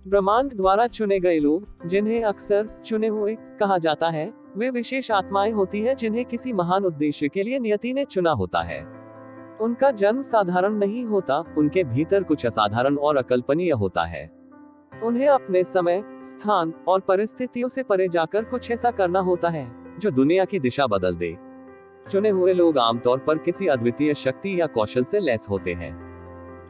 ब्रह्मांड द्वारा चुने गए लोग, जिन्हें अक्सर चुने हुए कहा जाता है, वे विशेष आत्माएं होती हैं जिन्हें किसी महान उद्देश्य के लिए नियति ने चुना होता है। उनका जन्म साधारण नहीं होता, उनके भीतर कुछ असाधारण और अकल्पनीय होता है। उन्हें अपने समय, स्थान और परिस्थितियों से परे जाकर कुछ ऐसा करना होता है जो दुनिया की दिशा बदल दे। चुने हुए लोग आमतौर पर किसी अद्वितीय शक्ति या कौशल से लैस होते हैं।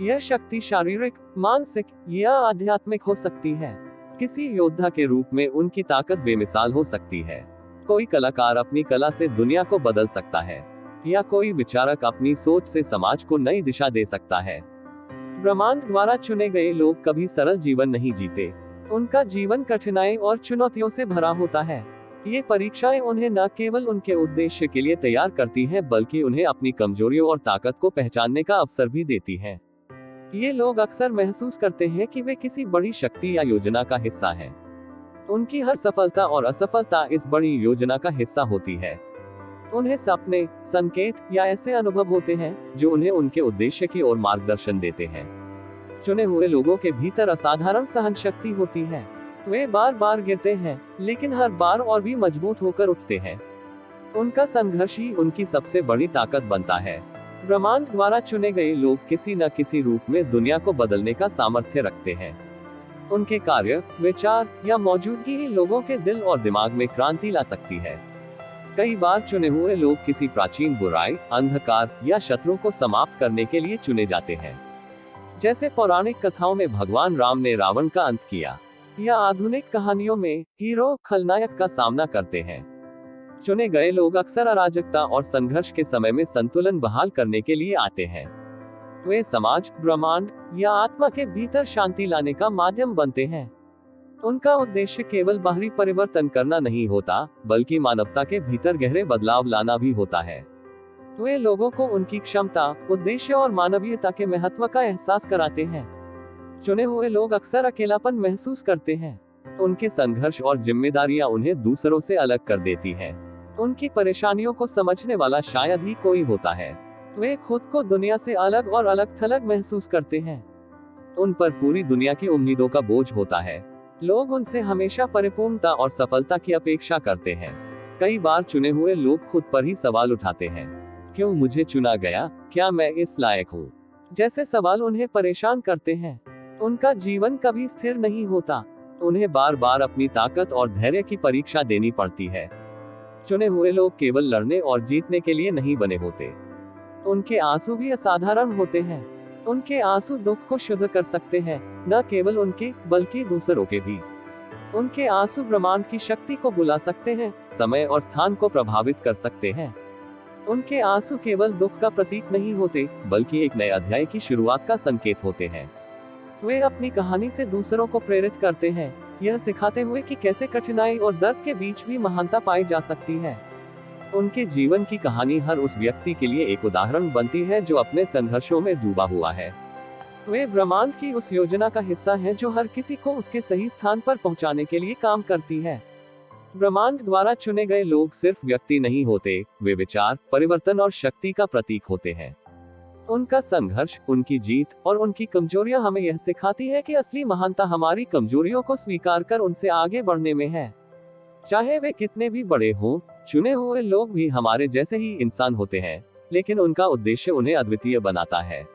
यह शक्ति शारीरिक, मानसिक या आध्यात्मिक हो सकती है। किसी योद्धा के रूप में उनकी ताकत बेमिसाल हो सकती है। कोई कलाकार अपनी कला से दुनिया को बदल सकता है, या कोई विचारक अपनी सोच से समाज को नई दिशा दे सकता है। ब्रह्मांड द्वारा चुने गए लोग कभी सरल जीवन नहीं जीते। उनका जीवन कठिनाई और चुनौतियों से भरा होता है। ये परीक्षाएं उन्हें न केवल उनके उद्देश्य के लिए तैयार करती हैं, बल्कि उन्हें अपनी कमजोरियों और ताकत को पहचानने का अवसर भी देती हैं। ये लोग अक्सर महसूस करते हैं कि वे किसी बड़ी शक्ति या योजना का हिस्सा हैं। उनकी हर सफलता और असफलता इस बड़ी योजना का हिस्सा होती है। उन्हें सपने, संकेत या ऐसे अनुभव होते हैं जो उन्हें उनके उद्देश्य की ओर मार्गदर्शन देते हैं। चुने हुए लोगों के भीतर असाधारण सहन शक्ति होती है। वे बार बार गिरते हैं, लेकिन हर बार और भी मजबूत होकर उठते हैं। उनका संघर्ष ही उनकी सबसे बड़ी ताकत बनता है। ब्रह्मांड द्वारा चुने गए लोग किसी न किसी रूप में दुनिया को बदलने का सामर्थ्य रखते हैं। उनके कार्य, विचार या मौजूदगी ही लोगों के दिल और दिमाग में क्रांति ला सकती है। कई बार चुने हुए लोग किसी प्राचीन बुराई, अंधकार या शत्रु को समाप्त करने के लिए चुने जाते हैं। जैसे पौराणिक कथाओं में भगवान राम ने रावण का अंत किया, या आधुनिक कहानियों में हीरो खलनायक का सामना करते हैं। चुने गए लोग अक्सर अराजकता और संघर्ष के समय में संतुलन बहाल करने के लिए आते हैं। वे समाज, ब्रह्मांड या आत्मा के भीतर शांति लाने का माध्यम बनते हैं। उनका उद्देश्य केवल बाहरी परिवर्तन करना नहीं होता, बल्कि मानवता के भीतर गहरे बदलाव लाना भी होता है। वे लोगों को उनकी क्षमता, उद्देश्य और मानवीयता के महत्व का एहसास कराते हैं। चुने हुए लोग अक्सर अकेलापन महसूस करते हैं। उनके संघर्ष और जिम्मेदारियां उन्हें दूसरों से अलग कर देती हैं। उनकी परेशानियों को समझने वाला शायद ही कोई होता है। वे खुद को दुनिया से अलग और अलग-थलग महसूस करते हैं। उन पर पूरी दुनिया की उम्मीदों का बोझ होता है। लोग उनसे हमेशा परिपूर्णता और सफलता की अपेक्षा करते हैं। कई बार चुने हुए लोग खुद पर ही सवाल उठाते हैं, क्यों मुझे चुना गया? क्या मैं इस लायक हूँ? जैसे सवाल उन्हें परेशान करते हैं। उनका जीवन कभी स्थिर नहीं होता। उन्हें बार बार अपनी ताकत और धैर्य की परीक्षा देनी पड़ती है। चुने हुए लोग केवल लड़ने और जीतने के लिए नहीं बने होते। उनके आंसू भी असाधारण होते हैं। उनके आंसू दुख को शुद्ध कर सकते हैं, न केवल उनके बल्कि दूसरों के भी। उनके आंसू ब्रह्मांड की शक्ति को बुला सकते हैं, समय और स्थान को प्रभावित कर सकते हैं। उनके आंसू केवल दुख का प्रतीक नहीं होते, बल्कि एक नए अध्याय की शुरुआत का संकेत होते हैं। वे अपनी कहानी से दूसरों को प्रेरित करते हैं, यह सिखाते हुए कि कैसे कठिनाई और दर्द के बीच भी महानता पाई जा सकती है। उनके जीवन की कहानी हर उस व्यक्ति के लिए एक उदाहरण बनती है जो अपने संघर्षों में डूबा हुआ है। वे ब्रह्मांड की उस योजना का हिस्सा हैं जो हर किसी को उसके सही स्थान पर पहुंचाने के लिए काम करती है। ब्रह्मांड द्वारा चुने गए लोग सिर्फ व्यक्ति नहीं होते, वे विचार, परिवर्तन और शक्ति का प्रतीक होते हैं। उनका संघर्ष, उनकी जीत और उनकी कमजोरियां हमें यह सिखाती है कि असली महानता हमारी कमजोरियों को स्वीकार कर उनसे आगे बढ़ने में है। चाहे वे कितने भी बड़े हों, चुने हुए लोग भी हमारे जैसे ही इंसान होते हैं, लेकिन उनका उद्देश्य उन्हें अद्वितीय बनाता है।